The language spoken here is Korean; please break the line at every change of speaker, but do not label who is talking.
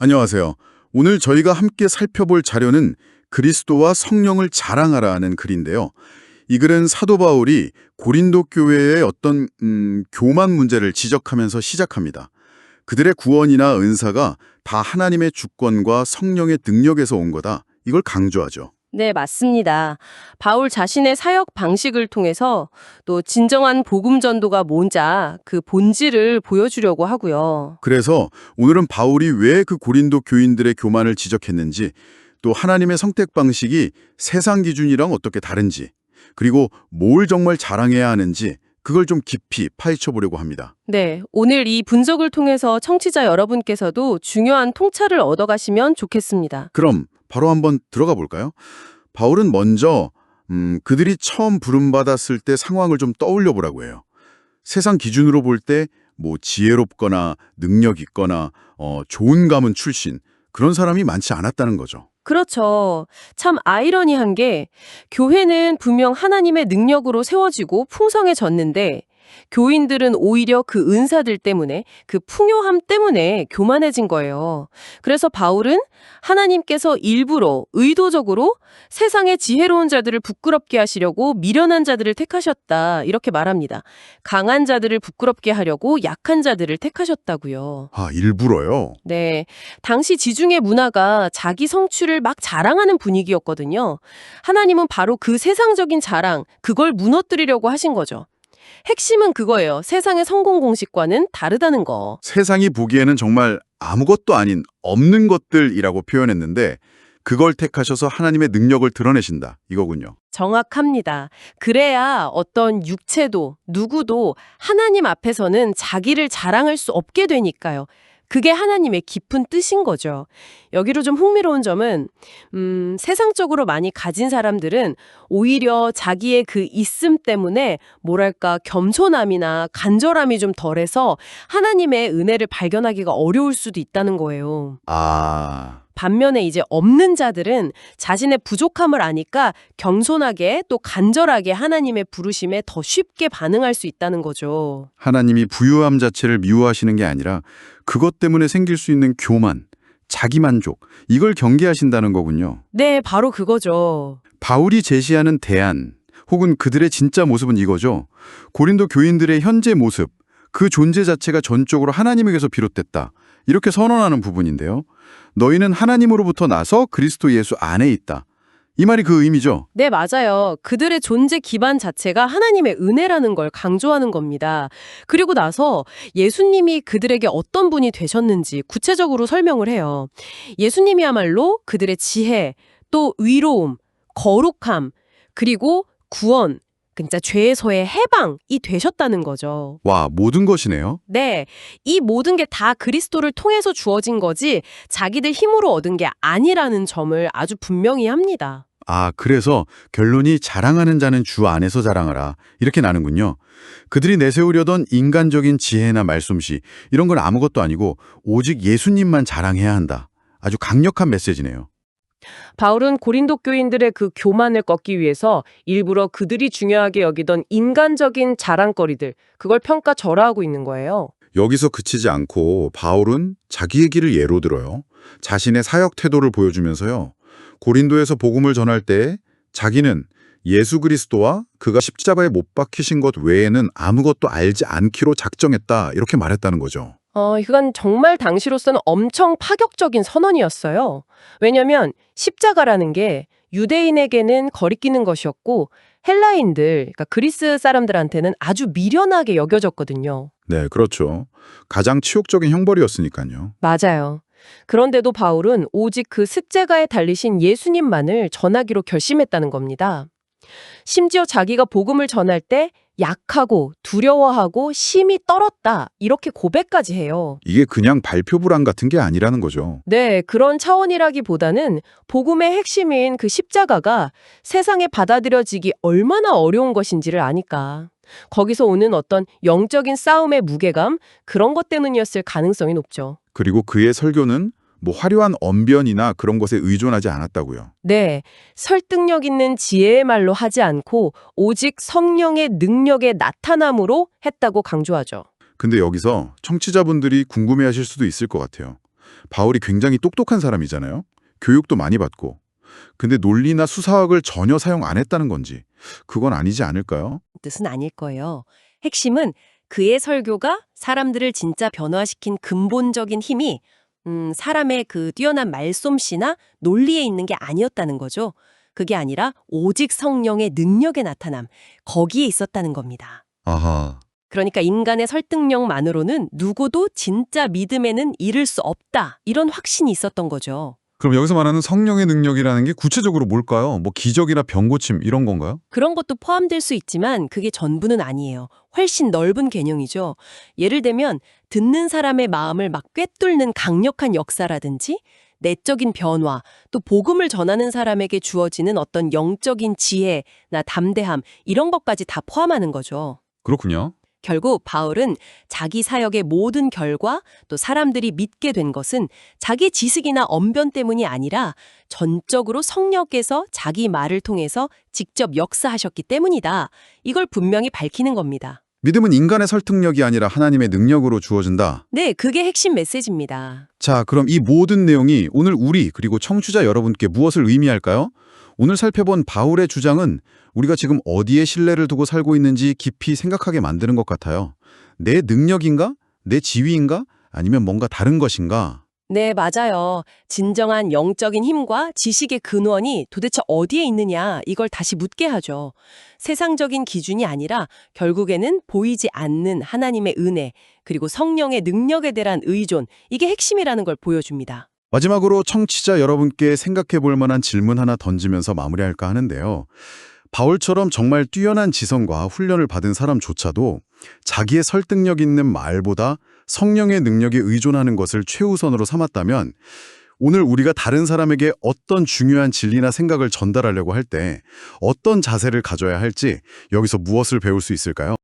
안녕하세요. 오늘 저희가 함께 살펴볼 자료는 그리스도와 성령을 자랑하라는 글인데요. 이 글은 사도 바울이 고린도 교회의 어떤 교만 문제를 지적하면서 시작합니다. 그들의 구원이나 은사가 다 하나님의 주권과 성령의 능력에서 온 거다. 이걸 강조하죠.
네, 맞습니다. 바울 자신의 사역 방식을 통해서 또 진정한 복음 전도가 뭔지 그 본질을 보여주려고 하고요.
그래서 오늘은 바울이 왜 그 고린도 교인들의 교만을 지적했는지, 또 하나님의 선택 방식이 세상 기준이랑 어떻게 다른지, 그리고 뭘 정말 자랑해야 하는지 그걸 좀 깊이 파헤쳐 보려고 합니다.
네, 오늘 이 분석을 통해서 청취자 여러분께서도 중요한 통찰을 얻어가시면 좋겠습니다.
그럼 바로 한번 들어가 볼까요? 바울은 먼저 그들이 처음 부름받았을 때 상황을 좀 떠올려 보라고 해요. 세상 기준으로 볼 때 뭐 지혜롭거나 능력 있거나 좋은 가문 출신 그런 사람이 많지 않았다는 거죠.
그렇죠. 참 아이러니한 게 교회는 분명 하나님의 능력으로 세워지고 풍성해졌는데 교인들은 오히려 그 은사들 때문에 그 풍요함 때문에 교만해진 거예요. 그래서 바울은 하나님께서 일부러 의도적으로 세상의 지혜로운 자들을 부끄럽게 하시려고 미련한 자들을 택하셨다. 이렇게 말합니다. 강한 자들을 부끄럽게 하려고 약한 자들을 택하셨다고요.
아, 일부러요?
네. 당시 지중해 문화가 자기 성취를 막 자랑하는 분위기였거든요. 하나님은 바로 그 세상적인 자랑, 그걸 무너뜨리려고 하신 거죠. 핵심은 그거예요. 세상의 성공 공식과는 다르다는 거.
세상이 보기에는 정말 아무것도 아닌 없는 것들이라고 표현했는데 그걸 택하셔서 하나님의 능력을 드러내신다. 이거군요.
정확합니다. 그래야 어떤 육체도 누구도 하나님 앞에서는 자기를 자랑할 수 없게 되니까요. 그게 하나님의 깊은 뜻인 거죠. 여기로 좀 흥미로운 점은 세상적으로 많이 가진 사람들은 오히려 자기의 그 있음 때문에 뭐랄까 겸손함이나 간절함이 좀 덜해서 하나님의 은혜를 발견하기가 어려울 수도 있다는 거예요.
아,
반면에 이제 없는 자들은 자신의 부족함을 아니까 겸손하게 또 간절하게 하나님의 부르심에 더 쉽게 반응할 수 있다는 거죠.
하나님이 부유함 자체를 미워하시는 게 아니라 그것 때문에 생길 수 있는 교만, 자기만족, 이걸 경계하신다는 거군요.
네, 바로 그거죠.
바울이 제시하는 대안, 혹은 그들의 진짜 모습은 이거죠. 고린도 교인들의 현재 모습, 그 존재 자체가 전적으로 하나님에게서 비롯됐다. 이렇게 선언하는 부분인데요. 너희는 하나님으로부터 나서 그리스도 예수 안에 있다. 이 말이 그 의미죠.
네, 맞아요. 그들의 존재 기반 자체가 하나님의 은혜라는 걸 강조하는 겁니다. 그리고 나서 예수님이 그들에게 어떤 분이 되셨는지 구체적으로 설명을 해요. 예수님이야말로 그들의 지혜, 또 위로움, 거룩함, 그리고 구원, 진짜 죄에서의 해방이 되셨다는 거죠.
와, 모든 것이네요.
네, 이 모든 게 다 그리스도를 통해서 주어진 거지 자기들 힘으로 얻은 게 아니라는 점을 아주 분명히 합니다.
아, 그래서 결론이 자랑하는 자는 주 안에서 자랑하라. 이렇게 나는군요. 그들이 내세우려던 인간적인 지혜나 말솜씨, 이런 건 아무것도 아니고 오직 예수님만 자랑해야 한다. 아주 강력한 메시지네요.
바울은 고린도 교인들의 그 교만을 꺾기 위해서 일부러 그들이 중요하게 여기던 인간적인 자랑거리들, 그걸 평가절하하고 있는 거예요.
여기서 그치지 않고 바울은 자기의 길을 예로 들어요. 자신의 사역 태도를 보여주면서요. 고린도에서 복음을 전할 때 자기는 예수 그리스도와 그가 십자가에 못 박히신 것 외에는 아무것도 알지 않기로 작정했다. 이렇게 말했다는 거죠.
이건 정말 당시로서는 엄청 파격적인 선언이었어요. 왜냐하면 십자가라는 게 유대인에게는 거리끼는 것이었고 헬라인들, 그러니까 그리스 사람들한테는 아주 미련하게 여겨졌거든요.
네, 그렇죠. 가장 치욕적인 형벌이었으니까요.
맞아요. 그런데도 바울은 오직 그 십자가에 달리신 예수님만을 전하기로 결심했다는 겁니다. 심지어 자기가 복음을 전할 때 약하고 두려워하고 심히 떨었다 이렇게 고백까지 해요.
이게 그냥 발표 불안 같은 게 아니라는 거죠.
네, 그런 차원이라기보다는 복음의 핵심인 그 십자가가 세상에 받아들여지기 얼마나 어려운 것인지를 아니까. 거기서 오는 어떤 영적인 싸움의 무게감, 그런 것 때문이었을 가능성이 높죠.
그리고 그의 설교는 뭐 화려한 언변이나 그런 것에 의존하지 않았다고요.
네, 설득력 있는 지혜의 말로 하지 않고 오직 성령의 능력의 나타남으로 했다고 강조하죠.
근데 여기서 청취자분들이 궁금해하실 수도 있을 것 같아요. 바울이 굉장히 똑똑한 사람이잖아요. 교육도 많이 받고. 근데 논리나 수사학을 전혀 사용 안 했다는 건지 그건 아니지 않을까요?
뜻은 아닐 거예요. 핵심은 그의 설교가 사람들을 진짜 변화시킨 근본적인 힘이 사람의 그 뛰어난 말솜씨나 논리에 있는 게 아니었다는 거죠. 그게 아니라 오직 성령의 능력의 나타남, 거기에 있었다는 겁니다.
아하.
그러니까 인간의 설득력만으로는 누구도 진짜 믿음에는 이를 수 없다. 이런 확신이 있었던 거죠.
그럼 여기서 말하는 성령의 능력이라는 게 구체적으로 뭘까요? 뭐 기적이나 병고침 이런 건가요?
그런 것도 포함될 수 있지만 그게 전부는 아니에요. 훨씬 넓은 개념이죠. 예를 들면 듣는 사람의 마음을 막 꿰뚫는 강력한 역사라든지 내적인 변화, 또 복음을 전하는 사람에게 주어지는 어떤 영적인 지혜나 담대함 이런 것까지 다 포함하는 거죠.
그렇군요.
결국 바울은 자기 사역의 모든 결과 또 사람들이 믿게 된 것은 자기 지식이나 언변 때문이 아니라 전적으로 성령께서 자기 말을 통해서 직접 역사하셨기 때문이다. 이걸 분명히 밝히는 겁니다.
믿음은 인간의 설득력이 아니라 하나님의 능력으로 주어진다.
네, 그게 핵심 메시지입니다.
자, 그럼 이 모든 내용이 오늘 우리 그리고 청취자 여러분께 무엇을 의미할까요? 오늘 살펴본 바울의 주장은 우리가 지금 어디에 신뢰를 두고 살고 있는지 깊이 생각하게 만드는 것 같아요. 내 능력인가? 내 지위인가? 아니면 뭔가 다른 것인가?
네, 맞아요. 진정한 영적인 힘과 지식의 근원이 도대체 어디에 있느냐 이걸 다시 묻게 하죠. 세상적인 기준이 아니라 결국에는 보이지 않는 하나님의 은혜 그리고 성령의 능력에 대한 의존 이게 핵심이라는 걸 보여줍니다.
마지막으로 청취자 여러분께 생각해 볼 만한 질문 하나 던지면서 마무리할까 하는데요. 바울처럼 정말 뛰어난 지성과 훈련을 받은 사람조차도 자기의 설득력 있는 말보다 성령의 능력에 의존하는 것을 최우선으로 삼았다면 오늘 우리가 다른 사람에게 어떤 중요한 진리나 생각을 전달하려고 할 때 어떤 자세를 가져야 할지 여기서 무엇을 배울 수 있을까요?